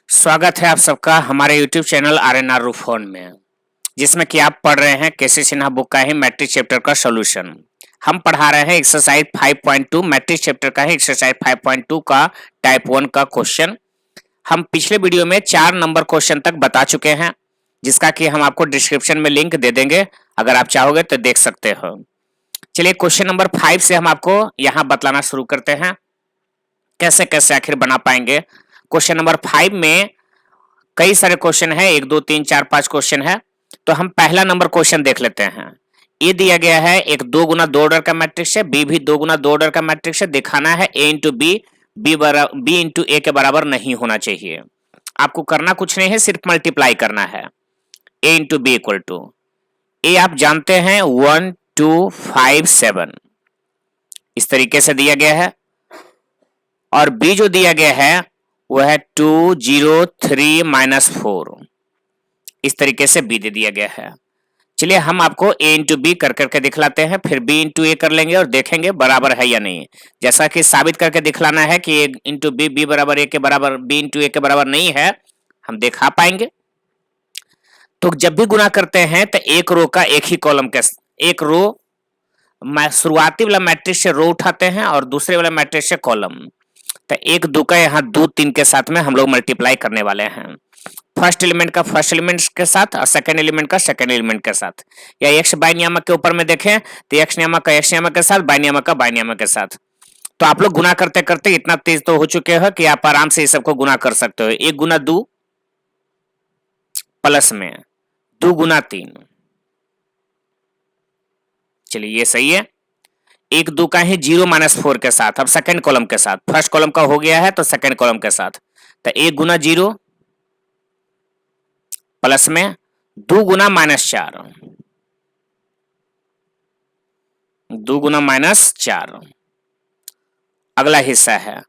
स्वागत है आप सबका हमारे YouTube चैनल RNR रूफोन में, जिसमें कि आप पढ़ रहे हैं केसी सिन्हा बुक का ही मैट्रिक्स चैप्टर का सॉल्यूशन। हम पढ़ा रहे हैं एक्सरसाइज 5.2 मैट्रिक्स चैप्टर का ही एक्सरसाइज 5.2 का टाइप 1 का क्वेश्चन। हम पिछले वीडियो में 4 नंबर क्वेश्चन तक बता चुके हैं, जिसका कि हम आपको डिस्क्रिप्शन में लिंक दे देंगे, अगर आप चाहोगे तो देख सकते हो। चलिए क्वेश्चन नंबर 5 से हम आपको यहाँ बतलाना शुरू करते हैं, कैसे कैसे आखिर बना पाएंगे। क्वेश्चन नंबर 5 में कई सारे क्वेश्चन है, 1 2 3 4 5 क्वेश्चन है। तो हम पहला नंबर क्वेश्चन देख लेते हैं। ये दिया गया है एक 2 गुना 2 ऑर्डर का मैट्रिक्स है, बी भी 2 गुना 2 ऑर्डर का मैट्रिक्स है। दिखाना है ए इंटू बी इंटू ए के बराबर नहीं होना चाहिए। आपको करना कुछ नहीं है, सिर्फ मल्टीप्लाई करना है। ए इंटू बी इक्वल टू ए आप जानते हैं 1 2 5 7 इस तरीके से दिया गया है, और बी जो दिया गया है वह है 2 0 3 -4 इस तरीके से बी दे दिया गया है। चलिए हम आपको ए इंटू बी कर करके दिखलाते हैं, फिर बी इंटू ए कर लेंगे और देखेंगे बराबर है या नहीं। जैसा कि साबित करके दिखलाना है कि ए इंटू बी बी बराबर ए के बराबर बी इंटू ए के बराबर नहीं है, हम दिखा पाएंगे। तो जब भी गुना करते हैं तो एक रो का एक ही कॉलम के एक रो शुरुआती वाला मैट्रिक्स से रो उठाते हैं और दूसरे वाला मैट्रिक्स से कॉलम। तो एक दो का यहाँ 2 3 के साथ में हम लोग मल्टीप्लाई करने वाले हैं। फर्स्ट एलिमेंट का फर्स्ट एलिमेंट के साथ और सेकंड एलिमेंट का सेकंड एलिमेंट के साथ, या एक्स बाय नियामक के ऊपर में देखें तो एक्स नियामक का एक्स नियामक के साथ, बाय नियामक का बाय नियामक के साथ। तो आप लोग गुना करते करते इतना तेज तो हो चुके हो कि आप आराम से इस सबको गुना कर सकते हो। 1 गुना 2 प्लस में 2 गुना 3। चलिए ये सही है। 1 2 का ही 0 -4 के साथ, अब सेकंड कॉलम के साथ। फर्स्ट कॉलम का हो गया है तो सेकंड कॉलम के साथ। तो 1 गुना 0 प्लस में 2 गुना -4, 2 गुना -4। अगला हिस्सा है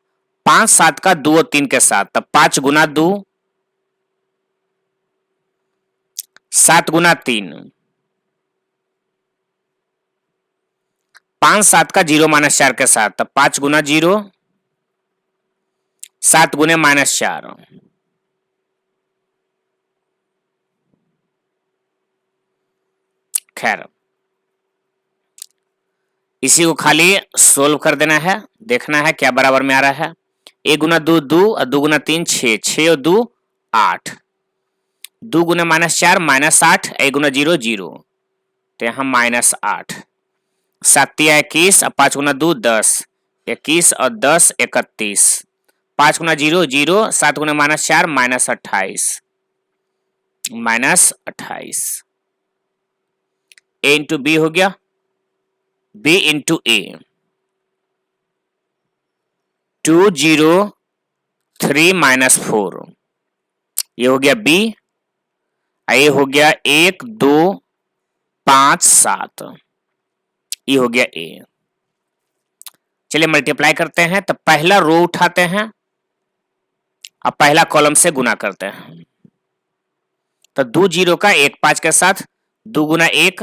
5 7 का 2 और 3 के साथ, तब 5 गुना 2 7 गुना 3। 5 7 का 0 -4 के साथ, तब 5 गुना 0 7 गुने -4। खैर इसी को खाली सोल्व कर देना है, देखना है क्या बराबर में आ रहा है। 1 गुना 2 2 और 2 गुना 3 6, 6 और 2 8, 2 गुना -4 -8, 1 गुना 0 0, तो यहाँ -8। 7 या 21 और 5 गुना 2 10, 21 और 10 31, 5 गुना 0 0, 7 गुना -4 -28, -28। ए इंटू बी हो गया, बी इंटू ए 2 0 3 -4, ये हो गया बी। ये हो गया 1 2 5 7, ये हो गया ए। चलिए मल्टीप्लाई करते हैं। तो पहला रो उठाते हैं और पहला कॉलम से गुना करते हैं। तो 2 0 का 1 5 के साथ, 2 गुना 1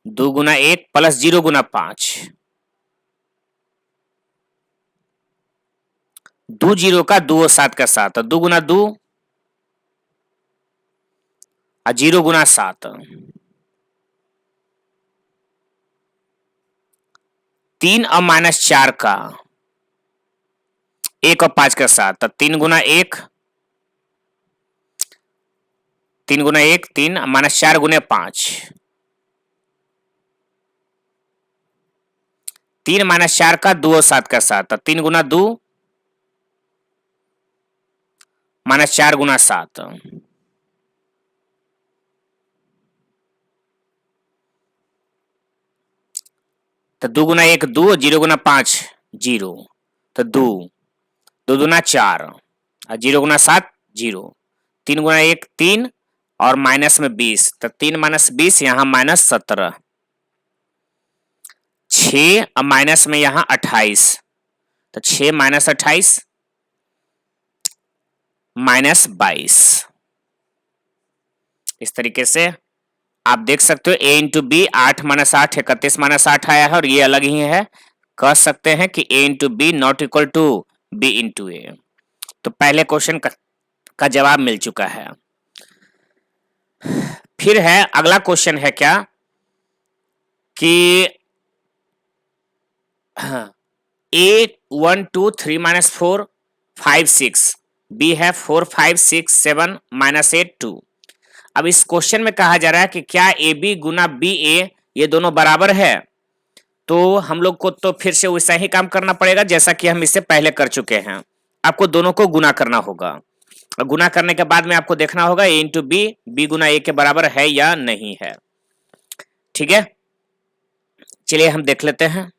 2 गुना 1 प्लस 0 गुना 5, 2 0 का 2 और 7 के साथ, 2 गुना 2 और 0 गुना 7, 3 और -4 का 1 और 5 के साथ, 3 गुना 1 3 गुना 1 3 -4 गुने 5, 3 -4 का 2 और 7 के साथ, 3 गुना 2 -4 गुना 7, तो 2 गुना 1 2, 0 गुना 5 0, तो 2 2 गुना 4 और 0 गुना 7 0, 3 गुना 1 3 और माइनस में 20, तो 3 -20 यहाँ -17, 6 और माइनस में यहाँ 28, तो 6 -28 -22। इस तरीके से आप देख सकते हो ए इंटू बी 8 -8 31 -8 आया है, और ये अलग ही है। कह सकते हैं कि A into B not equal to B into A. तो पहले क्वेश्चन का जवाब मिल चुका है। फिर है अगला क्वेश्चन है क्या कि ए 1 2 3 माइनस 4 5 6, बी है 4 5 6 7 माइनस 8 2। अब इस क्वेश्चन में कहा जा रहा है कि क्या ए बी गुना बी ए ये दोनों बराबर है। तो हम लोग को तो फिर से वैसा ही काम करना पड़ेगा जैसा कि हम इससे पहले कर चुके हैं। आपको दोनों को गुना करना होगा और गुना करने के बाद में आपको देखना होगा ए इंटू बी, बी गुना ए के बराबर है या नहीं है। ठीक है, चलिए हम देख लेते हैं।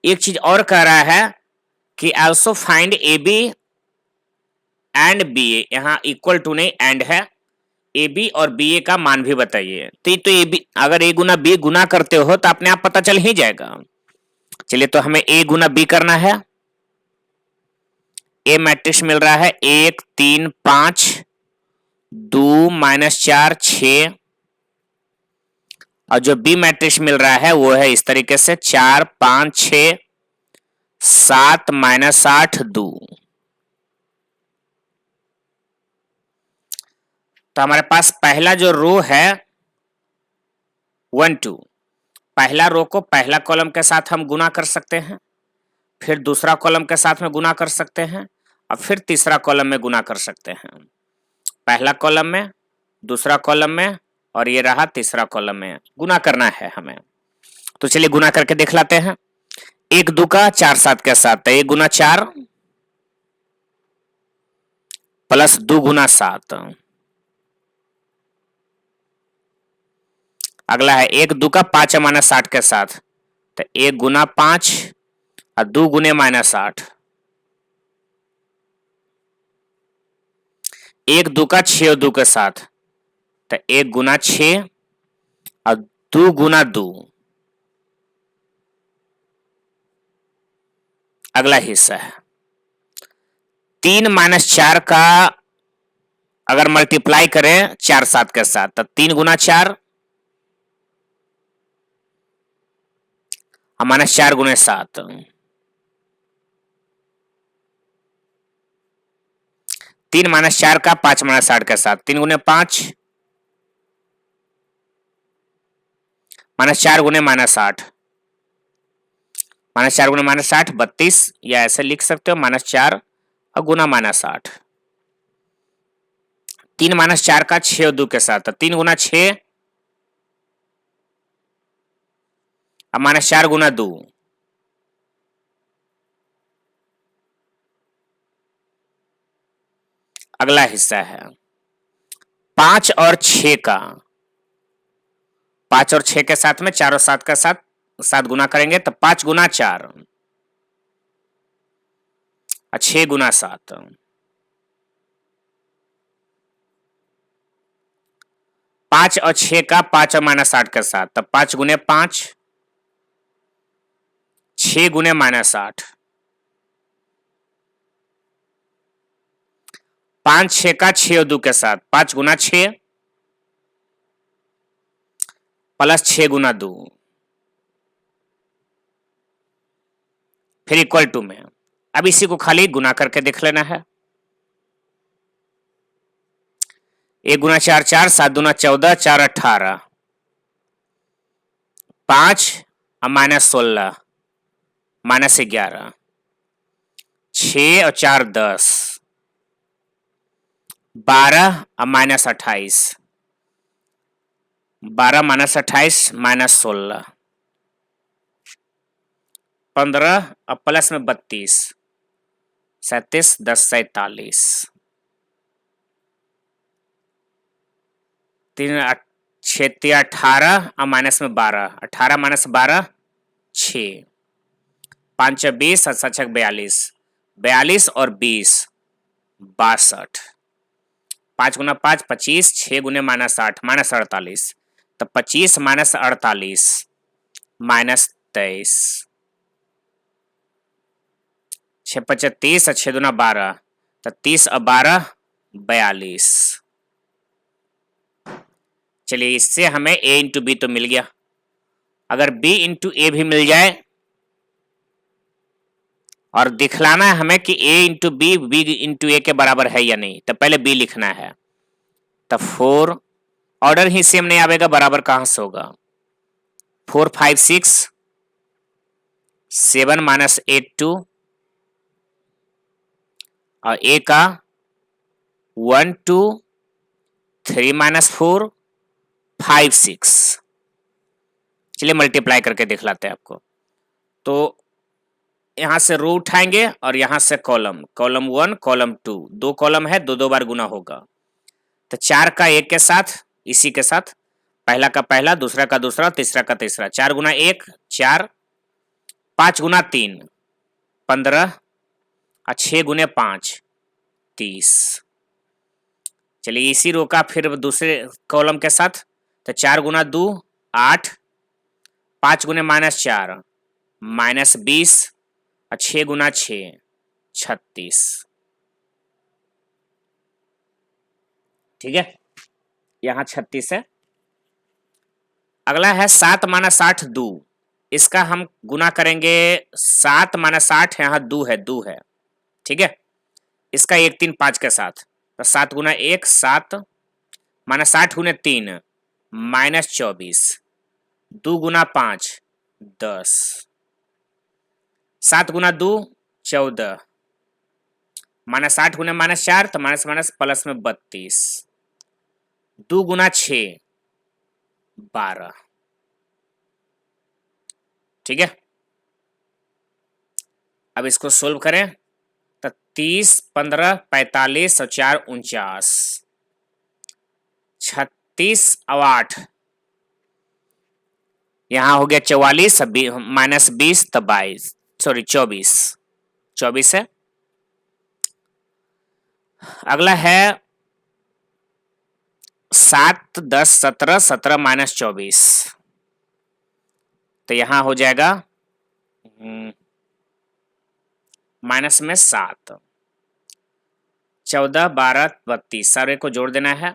एक चीज और कह रहा है कि also find A B and B A, यहां इक्वल टू नहीं एंड है, ए बी और बी ए का मान भी बताइए। तो ए बी अगर ए गुना बी गुना करते हो तो अपने आप पता चल ही जाएगा। चलिए तो हमें ए गुना बी करना है। ए मैट्रिक्स मिल रहा है 1 3 5 2 माइनस 4 6, और जो बी मैट्रिक्स मिल रहा है वो है इस तरीके से 4 5 6 7 माइनस 8 2। तो हमारे पास पहला जो रो है 1 2, पहला रो को पहला कॉलम के साथ हम गुना कर सकते हैं, फिर दूसरा कॉलम के साथ में गुना कर सकते हैं, और फिर तीसरा कॉलम में गुना कर सकते हैं। पहला कॉलम में, दूसरा कॉलम में, और ये रहा तीसरा कॉलम में गुना करना है हमें। तो चलिए गुना करके देख लाते हैं। 1 2 का 4 7 के साथ, तो 1 गुना 4 प्लस 2 गुना 7। अगला है 1 2 का 5 माइनस 60 के साथ, तो 1 गुना 5 और 2 गुने माइनस 8। 1 2 का 6 और 2 के साथ, तो 1 गुना 6 और 2 गुना 2। अगला हिस्सा है 3 माइनस 4 का अगर मल्टीप्लाई करें 4 7 के साथ, तो 3 गुना 4 और माइनस 4 गुने 7। 3 माइनस 4 का 5 माइनस 8 के साथ, 3 गुने 5 माइनस 4 गुने माइनस 8, माइनस 4 गुने माइनस 8 32, या ऐसे लिख सकते हो माइनस 4 और गुना माइनस 8। 3 माइनस 4 का 6 और 2 के साथ, 3 गुना 6 और माइनस 4 गुना 2। अगला हिस्सा है 5 और 6 का, 5 और 6 के साथ में 4 और 7 का साथ 7 गुना करेंगे, तो 5 गुना 4 और 6 गुना 7। 5 और 6 का 5 और माइनस 8 के साथ, तो 5 गुने 5 6 गुने माइनस 8। 5 6 का 6 और 2 के साथ, 5 गुना 6 प्लस 6 गुना 2, फिर इक्वल टू में। अब इसी को खाली गुना करके देख लेना है। 1 गुना 4 4, 7 गुना 14 4 18, 5 और माइनस 16 माइनस 11, 6 और 4 10, 12 और माइनस 28, 12 माइनस 28 माइनस 16, 15 और प्लस में 32, 37 10 47, 3 6 18 और माइनस में 12, 18 माइनस 12 6, 5 20 और 7 42, 42 और 20 62, 5 गुना 5 25, 6 गुने माइनस 8 माइनस 48, तो 25 माइनस 48 माइनस 23, 6 5 30 और 6 दुना 12, तो 30 और 12 42। चलिए इससे हमें a इंटू बी तो मिल गया। अगर b इंटू ए भी मिल जाए और दिखलाना है हमें कि a into B B into A के बराबर है या नहीं। तो पहले b लिखना है। तो 4 ऑर्डर ही सेम नहीं आवेगा, बराबर कहां से होगा। 4 5 6 7 माइनस 8 2 और a का 1 2 3 माइनस 4 5 6। चलिए मल्टीप्लाई करके दिखलाते हैं आपको। तो यहां से रो उठाएंगे और यहां से कॉलम, कॉलम 1 कॉलम 2, दो कॉलम है, दो दो बार गुना होगा। तो 4 का 1 के साथ, इसी के साथ पहला का पहला, दूसरा का दूसरा, तीसरा का तीसरा। 4 गुना 1 4, 5 गुना 3 15 और 6 गुने 5 30। चलिए इसी रो का फिर दूसरे कॉलम के साथ। तो 4 गुना 2 8, 5 गुने माइनस 4 माइनस 20 और 6 गुना 6 36। ठीक है, यहां 36 है। अगला है 7 माइनस 8 2। इसका हम गुना करेंगे। 7 माइनस 8 यहां 2 है। ठीक है, इसका 1 3 5 के साथ। तो 7 गुना 1 7 माइनस 8 गुने 3 माइनस 24, 2 गुना 5 10, 7 गुना 2 14 माइनस 8 गुने माइनस 4 तो माइनस माइनस प्लस में 32, 2 गुना 6 12। ठीक है, अब इसको सोल्व करें। तो 30 15 45 और 4 49, 36 और 8 यहां हो गया 44 माइनस 20 तो 22, सॉरी 24 है। अगला है 7 10 17 17 माइनस 24। तो यहां हो जाएगा माइनस में 7 14 12 32, सारे को जोड़ देना है।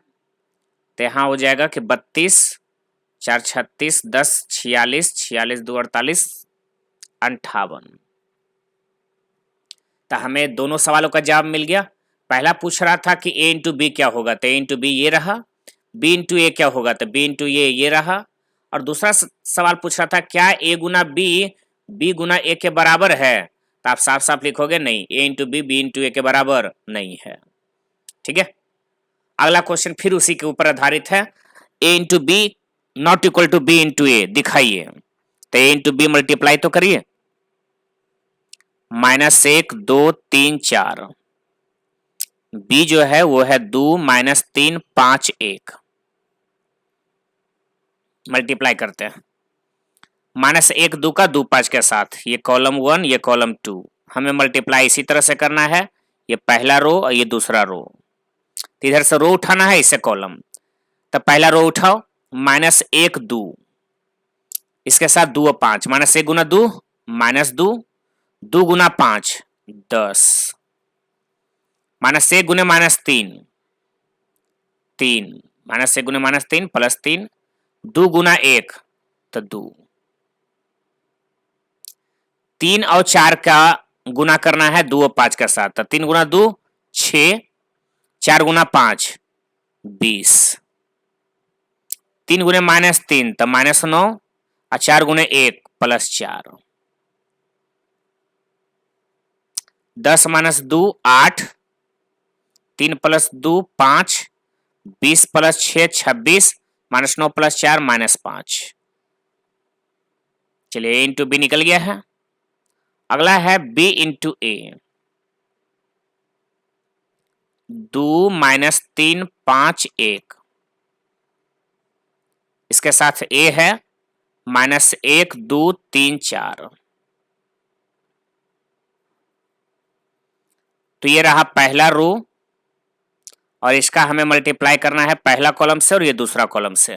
तो यहां हो जाएगा कि 32 4 36 10 46 46 2 48 58। तो हमें दोनों सवालों का जवाब मिल गया। पहला पूछ रहा था कि a इंटू बी क्या होगा, तो a इंटू बी ये रहा। b इंटू ए क्या होगा, तो b इंटू ये रहा। और दूसरा सवाल पूछ रहा था क्या a Guna b Guna a के बराबर है, तो आप साफ साफ लिखोगे नहीं, a into B into A के बराबर नहीं है। ठीक है, अगला क्वेश्चन फिर उसी के ऊपर आधारित है। a into B not equal to b into A दिखाइए। तो a इंटू बी मल्टीप्लाई तो करिए। माइनस 1 2 3 4, b जो है वो है 2 माइनस 3 5 1। मल्टीप्लाई करते हैं। माइनस 1 2 का 2 5 के साथ, ये कॉलम 1 ये कॉलम 2। हमें मल्टीप्लाई इसी तरह से करना है, ये पहला रो और ये दूसरा रो। तो इधर से रो उठाना है, इससे कॉलम। तो पहला रो उठाओ, माइनस 1 2, इसके साथ 2 और 5, माइनस 1 गुना 2 माइनस 2, 2 गुना 5 10, माइनस 1 गुने माइनस 3 3, माइनस 1 गुने माइनस 3 प्लस 3, 2 गुना 1 तो 2। 3 और 4 का गुना करना है 2 और 5 के साथ। तो 3 गुना 2 6, 4 गुना 5 20, 3 गुने माइनस 3 तो माइनस 9 और 4 गुने 1 plus 4, 10 minus 2 8, 3 plus 2 5, 20 plus 6 26, minus 9 plus 4 minus 5। चलिए a इंटू बी निकल गया है। अगला है b इंटू ए। 2 माइनस 3 5 1, इसके साथ a है माइनस 1 2 3 4। तो ये रहा पहला रो और इसका हमें मल्टीप्लाई करना है पहला कॉलम से और ये दूसरा कॉलम से।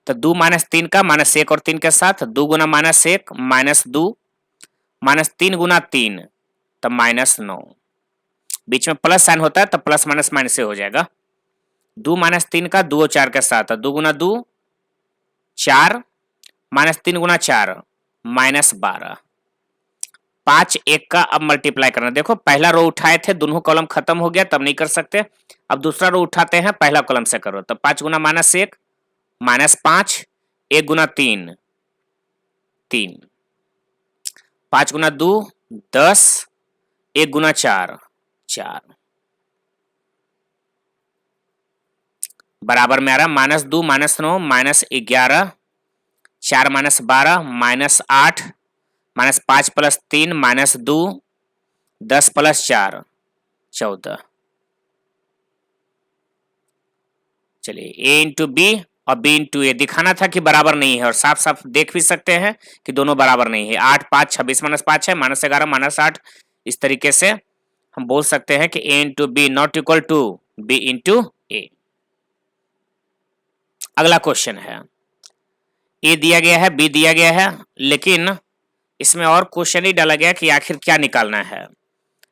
तो 2 माइनस 3 का माइनस 1 और 3 के साथ, 2 गुना माइनस 1 माइनस 2, माइनस 3 गुना 3 तो माइनस 9। बीच में प्लस साइन होता है तो प्लस माइनस माइनस से हो जाएगा। 2 माइनस 3 का 2 और 4 के साथ, 2 गुना 2 4, माइनस 3 गुना 4 माइनस 12, 5 1 का अब मल्टीप्लाई करना। देखो पहला रो उठाए थे, दोनों कॉलम खत्म हो गया, तब नहीं कर सकते। अब दूसरा रो उठाते हैं, पहला कॉलम से करो। तो 5 गुना -1 -5, 1 गुना 3 3, 5 गुना 2 10, 1 गुना 4 4, बराबर में आ रहा -2 -9 -11, 4 -12 -8, -5 + 3 -2, 10 + 4 14। चलिए a इंटू बी और b इंटू ए दिखाना था कि बराबर नहीं है, और साफ साफ देख भी सकते हैं कि दोनों बराबर नहीं है। 8 5 26 -5 है, -11 -8। इस तरीके से हम बोल सकते हैं कि a into B not equal to b into A. अगला क्वेश्चन है, a दिया गया है, b दिया गया है, लेकिन इसमें और क्वेश्चन ही डाला गया कि आखिर क्या निकालना है।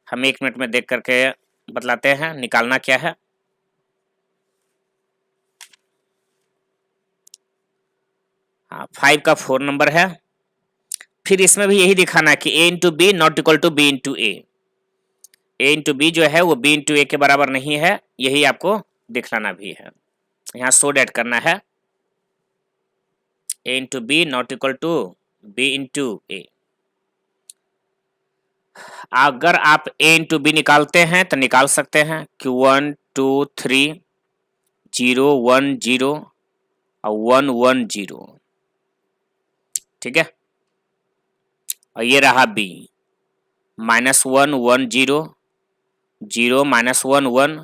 हम 1 मिनट में देख करके बतलाते हैं निकालना क्या है। हाँ, 5 का 4 नंबर है। फिर इसमें भी यही दिखाना है कि a into B not equal to b into A. a into B जो है वो b इंटू ए के बराबर नहीं है, यही आपको दिखलाना भी है। यहाँ सो डेट करना है a into B not equal to b into A. अगर आप a इंटू बी निकालते हैं तो निकाल सकते हैं कि 1 2 3 0 1 0 और 1 1 0। ठीक है, और ये रहा b -1 1 0 0 -1 1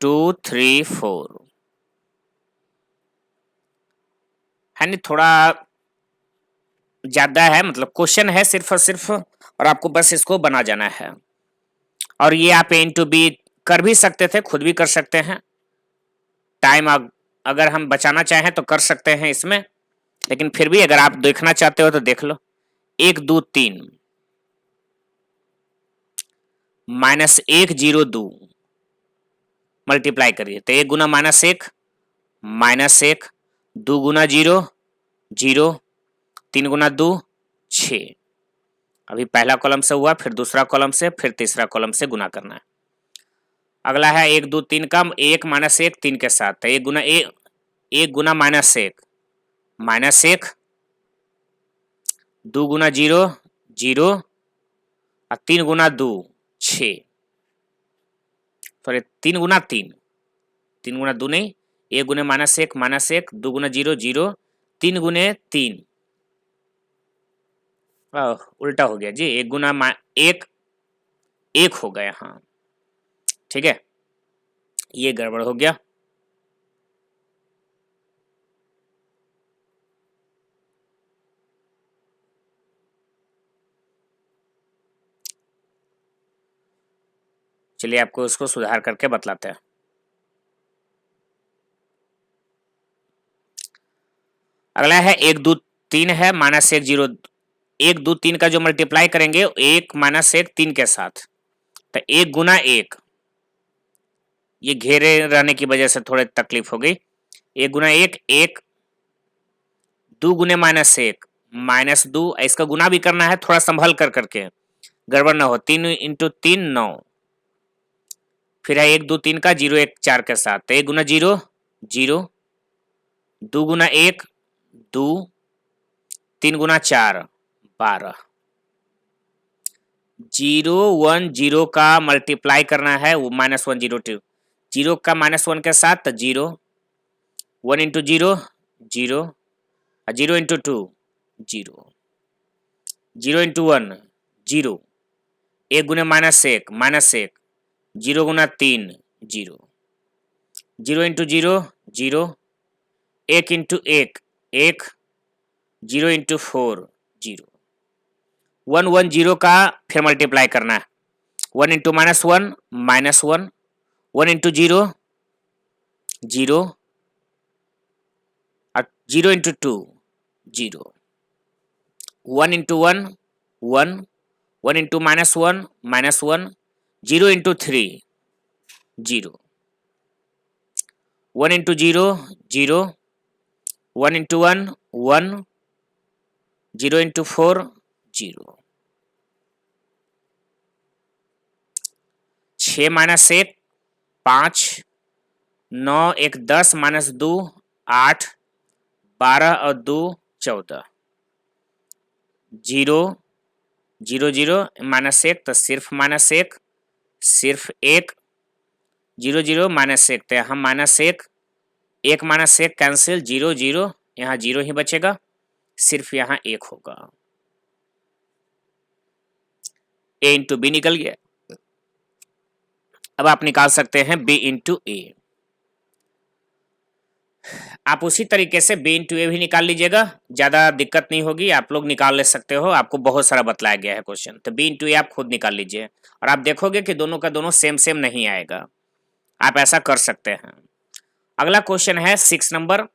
2 3 4 है नहीं, थोड़ा ज्यादा है, मतलब क्वेश्चन है सिर्फ और सिर्फ, और आपको बस इसको बना जाना है। और ये आप a इंटू बी कर भी सकते थे, खुद भी कर सकते हैं। टाइम अगर हम बचाना चाहें तो कर सकते हैं इसमें, लेकिन फिर भी अगर आप देखना चाहते हो तो देख लो। 1 2 3 -1 0 2 मल्टीप्लाई करिए तो 1 गुना -1 -1, 2 गुना 0 0, 3 गुना 2 6। अभी पहला कॉलम से हुआ, फिर दूसरा कॉलम से, फिर तीसरा कॉलम से गुना करना है। अगला है 1 2 3 का 1 -1 3 के साथ, तो 1 गुना -1 -1, 2 गुना 0 0 और 3 गुना 2 6। सॉरी 3 गुना 3, 3 गुना 2 नहीं, 1 गुने -1 2 गुना 0 0, 3 गुने 3, उल्टा हो गया जी, 1 गुना 1 1 हो गया। हाँ ठीक है, ये गड़बड़ हो गया। चलिए आपको उसको सुधार करके बतलाते हैं। अगला है 1 2 3 है, -1 0, 1 2 3 का जो मल्टीप्लाई करेंगे 1 -1 3 के साथ, तो 1 गुना 1, ये घेरे रहने की वजह से थोड़ी तकलीफ हो गई। 1 गुना 1 1, 2 गुने -1 -2, इसका गुना भी करना है, थोड़ा संभल कर करके, गड़बड़ ना हो। 3 इंटू 3 9, फिर है 1 2 3 का 0 1 4 के साथ, तो 1 गुना 0 0, 2 गुना 1 2, 3 गुना 4 12। 0 1 0 का मल्टीप्लाई करना है, वो -1 0 2, 0 का -1 के साथ तो 0, 1 इंटू 0 0, 0 इंटू 2 0, 0 इंटू 1 0, 1 गुने -1 -1, 0 गुना 3 0, 0 इंटू 0 0, 1 इंटू 1 1, 0 इंटू 4 0, 1 1 0 का फिर मल्टीप्लाई करना है, 1 into -1 -1, 1 into 0 0, 0 into 2 0, 1 into 1 1, 1 into -1 -1, 0 into 3 0, 1 into 0 0, 1 into 1 1, 0 into 4 0। 6 minus 1 5, 9 1 10 minus 2 8, 12 और 2 14, 0 0 0 माइनस 1 तो सिर्फ माइनस 1, सिर्फ 1, 0 0 माइनस 1 तो यहाँ माइनस 1, 1 माइनस 1 कैंसिल, 0 0, यहाँ 0 ही बचेगा, सिर्फ यहाँ 1 होगा। a इंटू बी निकल गया। अब आप निकाल सकते हैं b इंटू ए। आप उसी तरीके से b इंटू ए भी निकाल लीजिएगा, ज्यादा दिक्कत नहीं होगी, आप लोग निकाल ले सकते हो, आपको बहुत सारा बतलाया गया है क्वेश्चन। तो b इंटू ए आप खुद निकाल लीजिए और आप देखोगे कि दोनों का दोनों सेम सेम नहीं आएगा। आप ऐसा कर सकते हैं। अगला क्वेश्चन है 6 नंबर।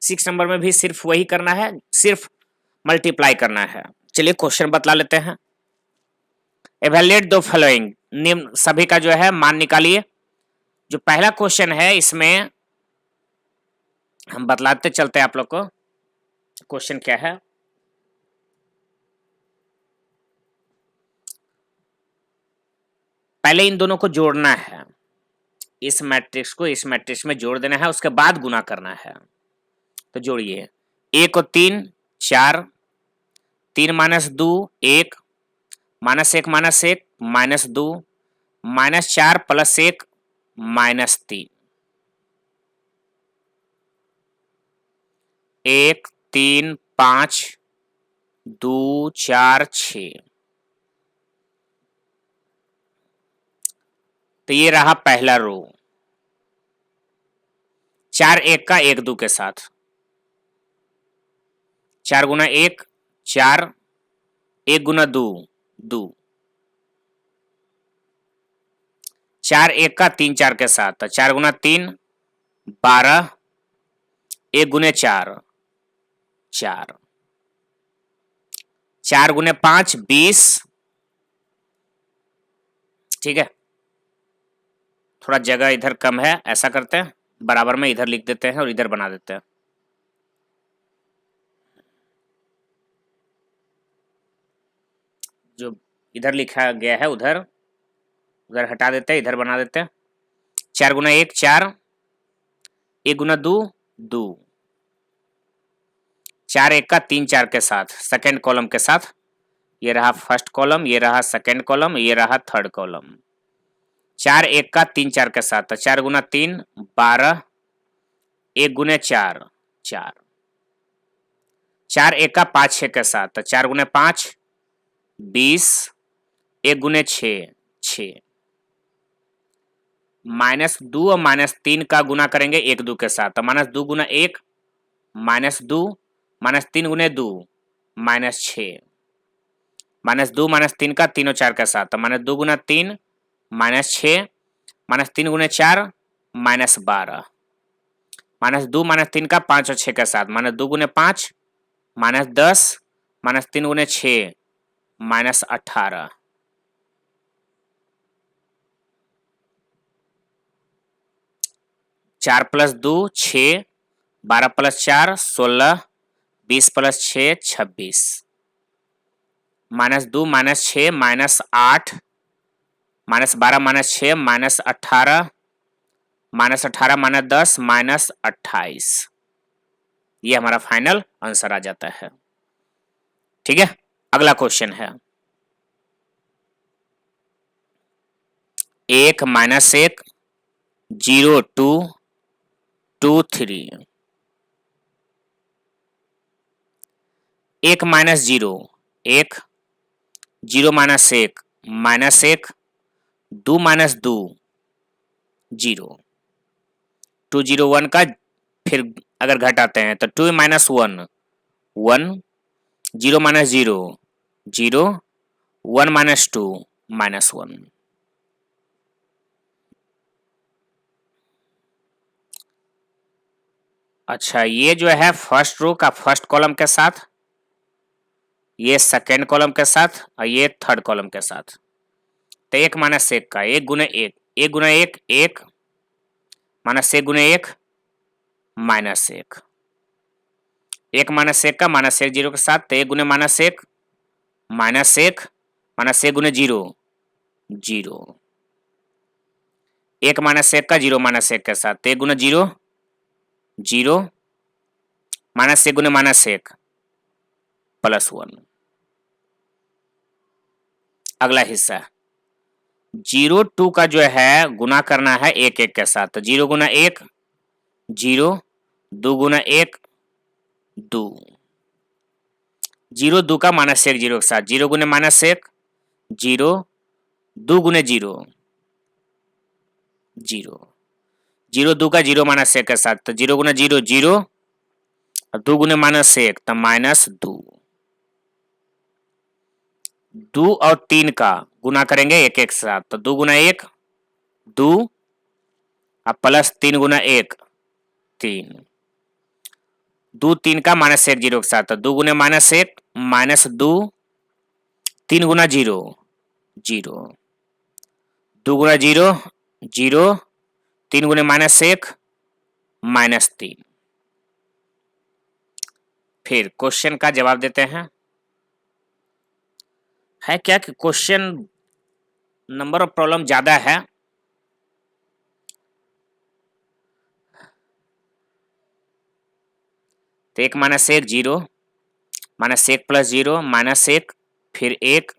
6 नंबर में भी सिर्फ वही करना है, सिर्फ मल्टीप्लाई करना है। चलिए क्वेश्चन बतला लेते हैं। एवेल्युएट द फॉलोइंग, निम्न सभी का जो है मान निकालिए। जो पहला क्वेश्चन है इसमें हम बतलाते चलते हैं आप लोग को। क्वेश्चन क्या है, पहले इन दोनों को जोड़ना है, इस मैट्रिक्स को इस मैट्रिक्स में जोड़ देना है, उसके बाद गुना करना है। तो जोड़िए, 1 और 3 4, 3 minus 2 1, minus 1 minus 1 minus 2, minus 4 plus 1 minus 3, 1 3 5 2 4 6। तो ये रहा पहला रो, 4 1 का 1 2 के साथ, 4 गुना 1 4, 1 गुना 2 2, 4 1 का 3 4 के साथ, तो 4 गुना 3 12, 1 गुने 4 4, 4 गुने 5 20। ठीक है, थोड़ा जगह इधर कम है, ऐसा करते हैं बराबर में इधर लिख देते हैं और इधर बना देते हैं। जो इधर लिखा गया है उधर उधर हटा देते हैं, इधर बना देते हैं। 4 गुना 1 4, 1 गुना 2 2, 4 1 का 3 4 के साथ, सेकेंड कॉलम के साथ, ये रहा फर्स्ट कॉलम, ये रहा सेकेंड कॉलम, ये रहा थर्ड कॉलम। 4 1 का 3 4 के साथ, तो 4 गुना 3 12, 1 गुने 4 4, 4 1 का 5 6 के साथ, तो 4 गुने 5 20, 1 गुने 6 6, माइनस 2 और माइनस 3 का गुना करेंगे 1 2 के साथ, तो माइनस 2 गुना 1 माइनस 2, माइनस 3 गुने 2 माइनस 6, माइनस 2 माइनस 3 का 3 और 4 के साथ, तो माइनस 2 गुना 3 माइनस 6, माइनस 3 गुने 4 माइनस 12, माइनस 2 माइनस 3 का 5 और 6 के साथ, माइनस 2 गुने 5 माइनस 10, माइनस 3 गुने 6 minus 18, 4 plus 2 6, 12 plus 4 16, 20 plus 6 26, minus 2 minus 6 minus 8, minus 12 minus 6 minus 18, minus 18 minus 10 minus 28। ये हमारा फाइनल आंसर आ जाता है। ठीक है, अगला क्वेश्चन है 1 minus 1 0 2 2 3, 1 minus 0 1, 0 minus 1 minus 1, 2 minus 2 0, 2 0 1 का फिर अगर घटाते हैं तो 2 माइनस 1 1, 0 माइनस 0 0, 1 माइनस 2 माइनस 1। अच्छा, ये जो है फर्स्ट रो का फर्स्ट कॉलम के साथ, ये सेकेंड कॉलम के साथ और ये थर्ड कॉलम के साथ। तो 1 माइनस 1 का 1 गुना 1, 1 गुना 1 1, माइनस 1 गुना 1 माइनस 1, 1 माइनस 1 का माइनस 1 0 के साथ, तो 1 गुने माइनस 1 माइनस 1, माइनस 1 गुने 0 0, 1 माइनस 1 का 0 माइनस 1 के साथ, तो 1 गुना 0 0 माइनस 1 गुना माइनस 1 प्लस 1। अगला हिस्सा 0 2 का जो है गुना करना है 1 1 के साथ, तो 0 गुना 1 0, 2 गुना 1 2, 0 2 का माइनस 1 0 के साथ, 0 गुने माइनस 1 0, 2 गुने 0 0, 0 2 का 0 माइनस 1 के साथ, तो 0 गुना 0 0, और 2 गुने माइनस 1 तो माइनस 2। 2 और 3 का गुना करेंगे 1 1 के साथ, तो 2 गुना 1 2, अब प्लस 3 गुना 1 3, 2 3 का माइनस 1 0 के साथ, तो 2 गुने माइनस 1 माइनस 2, 3 गुना 0 0, 2 गुना 0 0, 3 गुने माइनस 1 माइनस 3। फिर क्वेश्चन का जवाब देते हैं। है क्या कि क्वेश्चन नंबर ऑफ प्रॉब्लम ज्यादा है, तो 1 माइनस 1 0, माइनस 1 प्लस 0 माइनस 1, फिर 1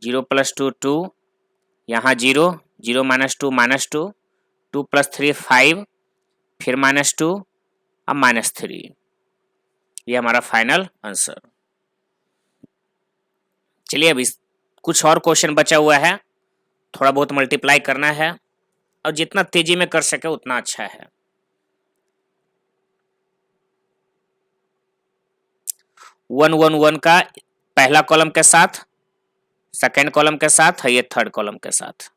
0 प्लस 2 2, यहाँ 0 0 माइनस 2 माइनस 2, 2 प्लस 3 5, फिर माइनस 2, अब माइनस 3। ये हमारा फाइनल आंसर। चलिए अब इस कुछ और क्वेश्चन बचा हुआ है, थोड़ा बहुत मल्टीप्लाई करना है, और जितना तेजी में कर सके उतना अच्छा है। 1 1 1 का पहला कॉलम के साथ, सेकेंड कॉलम के साथ है, ये थर्ड कॉलम के साथ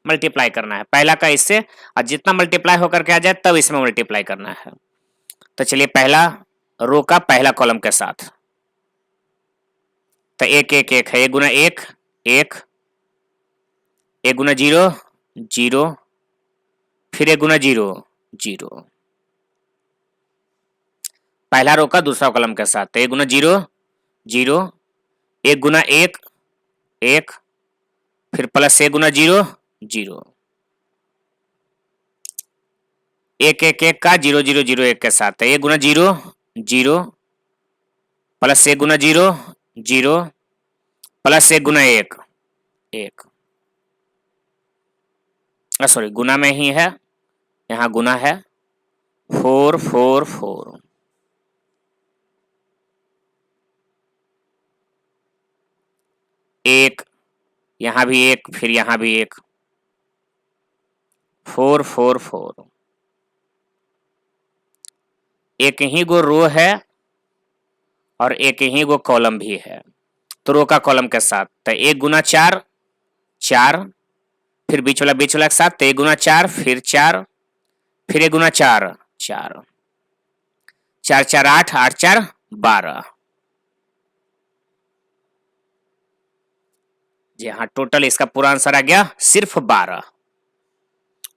मल्टीप्लाई करना है। पहला का इससे, और जितना मल्टीप्लाई होकर के आ जाए तब इसमें मल्टीप्लाई करना है। तो चलिए पहला रो का पहला कॉलम के साथ, तो 1 1 1 है, 1 गुना 1 1, 1 गुना 0 0, फिर 1 गुना 0 0। पहला रो का दूसरा कॉलम के साथ, 1 गुना 0 0, 1 गुना 1 1, फिर प्लस 1 गुना 0 0, 1 1 1 का 0 0 0 1 के साथ, 1 गुना 0 0, प्लस 1 गुना 0 0, प्लस 1 गुना 1 1, सॉरी गुना में ही है, यहाँ गुना है, 4 4 4, एक, यहां भी एक, फिर यहां भी एक, 4 4 4। एक ही गो रो है और एक ही गो कॉलम भी है, तो रो का कॉलम के साथ, तो 1 गुना 4 4, फिर बीच वाला के साथ, तो 1 गुना 4 फिर 4, फिर 1 गुना 4 4, 4 4 8 8 4 12। जी हाँ, टोटल इसका पूरा आंसर आ गया सिर्फ 12।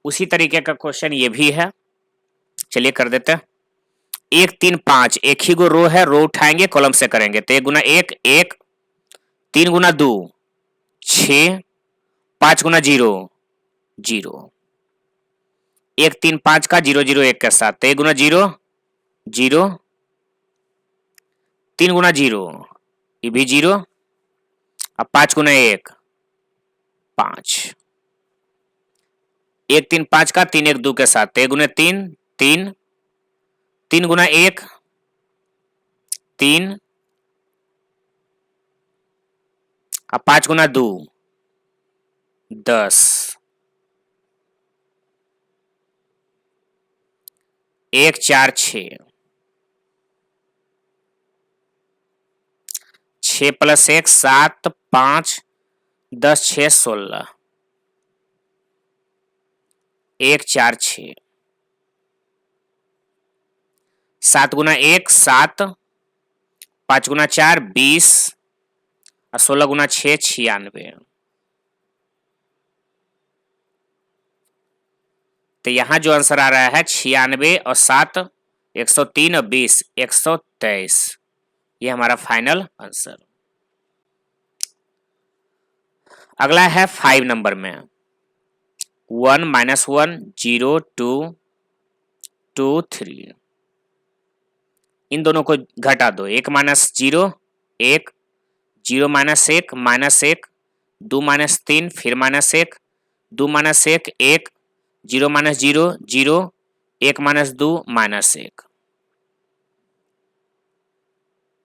उसी तरीके का क्वेश्चन ये भी है, चलिए कर देते हैं। 1 3 5, एक ही गो रो है, रो उठाएंगे कॉलम से करेंगे, तो 1 गुना 1 1, 3 गुना 2 6, 5 गुना 0 0, 1 3 5 का 0 0 1 के साथ, तो 1 गुना 0 0, 3 गुना 0 ये भी 0, अब 5 गुना 1 5, 1 3 5 का 3 1 2 के साथ, तो 1 गुना 3 3, 3 गुना 1 3, अब 5 गुना 2 10, 1 4 6, 6 प्लस 1 7 5 10 6 16, 1 4 6, 7 गुना 1 7, 5 गुना 4 20, और 16 गुना 6 96। तो यहां जो आंसर आ रहा है 96 और 7 103 और 20 123, ये हमारा फाइनल आंसर। अगला है 5 नंबर में, 1 -1 0 2 2 3। इन दोनों को घटा दो, 1 - 0 1 0 -1 -1 2 -3 फिर -1 2 -1 1 0 -0 0 1 -2 -1।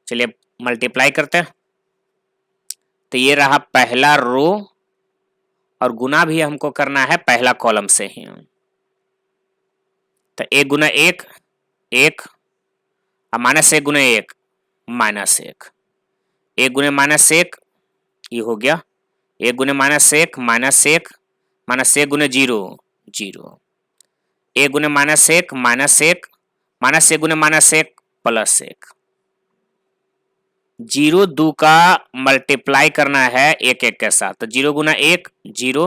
चलिए मल्टीप्लाई करते हैं। तो ये रहा पहला रो और गुना भी हमको करना है पहला कॉलम से ही। तो 1 गुना 1 1 और -1 गुना 1 -1। 1 गुने -1 ये हो गया, 1 गुने -1 -1 -1 गुने 0 0। 1 गुने -1 -1 -1 गुने -1 +1। 0 2 का मल्टीप्लाई करना है 1 1 के साथ। तो 0 गुना 1 0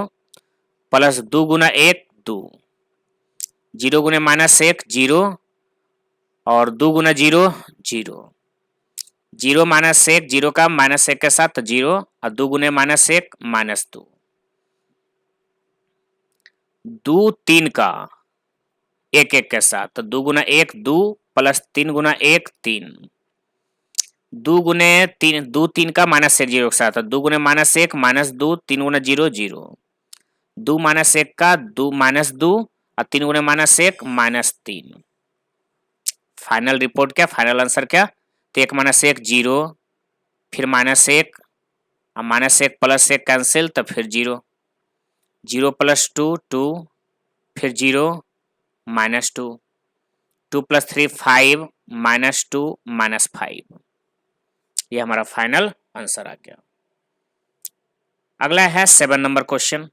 प्लस 2 गुना 1 2। 0 गुने -1 0 और 2 गुना 0 0। 0 -1 0 का -1 के साथ 0 और 2 गुने -1 -2। 2 3 का 1 1 के साथ। तो 2 गुना 1 2 प्लस 3 गुना 1 3। 2 गुने 3 2 3 का -1 0 के साथ। 2 गुने -1 -2 3 गुना 0 0। 2 -1 का 2 -2 और 3 गुने -1 -3। फाइनल रिपोर्ट क्या, फाइनल आंसर क्या? तो 1 -1 0 फिर -1 और -1 +1 कैंसिल तो फिर 0 0 + 2 2 फिर 0 -2 2 + 3 5 -2 -5। ये हमारा फाइनल आंसर आ गया। अगला है 7 नंबर क्वेश्चन।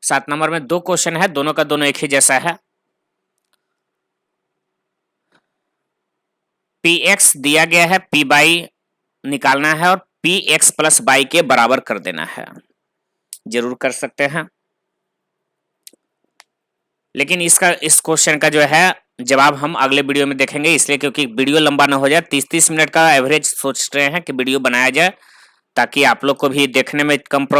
7 नंबर में 2 क्वेश्चन है, दोनों का दोनों एक ही जैसा है। px दिया गया है, p बाई निकालना है और px + बाई के बराबर कर देना है। जरूर कर सकते हैं, लेकिन इस क्वेश्चन का जो है जवाब हम अगले वीडियो में देखेंगे, इसलिए क्योंकि वीडियो लंबा ना हो जाए। 30-30 मिनट का एवरेज सोच रहे हैं कि वीडियो बनाया जाए, ताकि आप लोग को भी देखने में कम